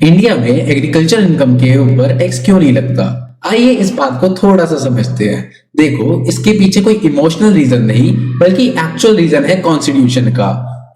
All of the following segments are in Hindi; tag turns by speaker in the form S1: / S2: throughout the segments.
S1: इंडिया में एग्रीकल्चर इनकम के ऊपर टैक्स क्यों नहीं लगता? आइए इस बात को थोड़ा सा समझते हैं। देखो, इसके पीछे कोई इमोशनल रीजन नहीं बल्कि एक्चुअल रीजन है कॉन्स्टिट्यूशन का।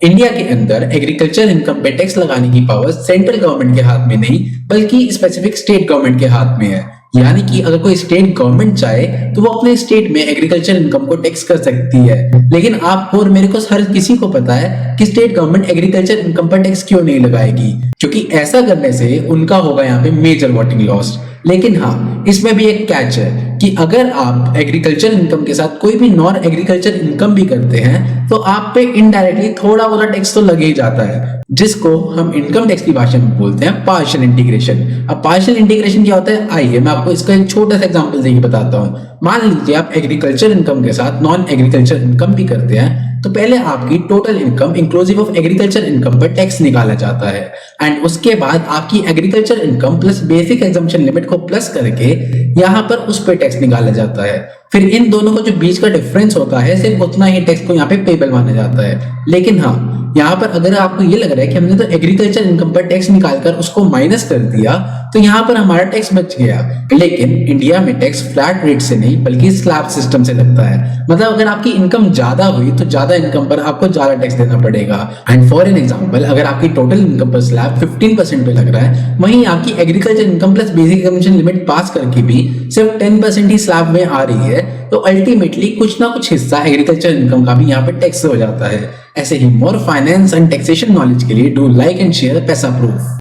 S1: इंडिया के अंदर एग्रीकल्चर इनकम पे टैक्स लगाने की पावर सेंट्रल गवर्नमेंट के हाथ में नहीं बल्कि स्पेसिफिक स्टेट गवर्नमेंट के हाथ में है। यानी कि अगर कोई स्टेट गवर्नमेंट चाहे तो वो अपने स्टेट में एग्रीकल्चर इनकम को टैक्स कर सकती है। लेकिन आपको और मेरे को हर किसी को पता है कि स्टेट गवर्नमेंट एग्रीकल्चर इनकम पर टैक्स क्यों नहीं लगाएगी, क्योंकि ऐसा करने से उनका होगा यहाँ पे मेजर वोटिंग लॉस। लेकिन हाँ, इसमें भी एक कैच है कि अगर आप एग्रीकल्चर इनकम के साथ कोई भी नॉन एग्रीकल्चर इनकम भी करते हैं तो आप पे इनडायरेक्टली थोड़ा बहुत टैक्स तो लगे ही जाता है, जिसको हम इनकम टैक्स की भाषा में बोलते हैं पार्शियल इंटीग्रेशन। अब पार्शियल इंटीग्रेशन क्या होता है, आइए मैं आपको इसका एक छोटा सा एग्जांपल देके बताता हूँ। मान लीजिए आप एग्रीकल्चर इनकम के साथ नॉन एग्रीकल्चर इनकम भी करते हैं, तो पहले आपकी total income inclusive of agriculture income पर टैक्स निकाला जाता है एंड उसके बाद आपकी agriculture income plus basic exemption limit को प्लस करके यहाँ पर उस पर टैक्स निकाला जाता है। फिर इन दोनों को जो बीच का डिफरेंस होता है सिर्फ उतना ही टैक्स को यहाँ पे पेबल माना जाता है। लेकिन हाँ, यहाँ पर अगर आपको ये लग रहा है कि हमने तो एग्रीकल्चर इनकम पर टैक्स निकालकर उसको माइनस कर दिया तो यहाँ पर हमारा टैक्स बच गया। लेकिन इंडिया में टैक्स फ्लैट रेट से नहीं बल्कि स्लैब सिस्टम से लगता है। मतलब अगर आपकी इनकम ज्यादा हुई तो ज्यादा इनकम पर आपको ज्यादा टैक्स देना पड़ेगा। एंड फॉर एन एग्जांपल, अगर आपकी टोटल इनकम पर स्लैब 15% पे लग रहा है, वहीं आपकी agriculture income plus basic exemption limit pass करके भी सिर्फ 10% ही स्लैब में आ रही है, तो अल्टीमेटली कुछ ना कुछ हिस्सा एग्रीकल्चर इनकम का भी यहाँ पे टैक्स हो जाता है। ऐसे ही मोर फाइनेंस एंड टैक्सेशन नॉलेज के लिए डू लाइक एंड शेयर पैसा प्रूफ।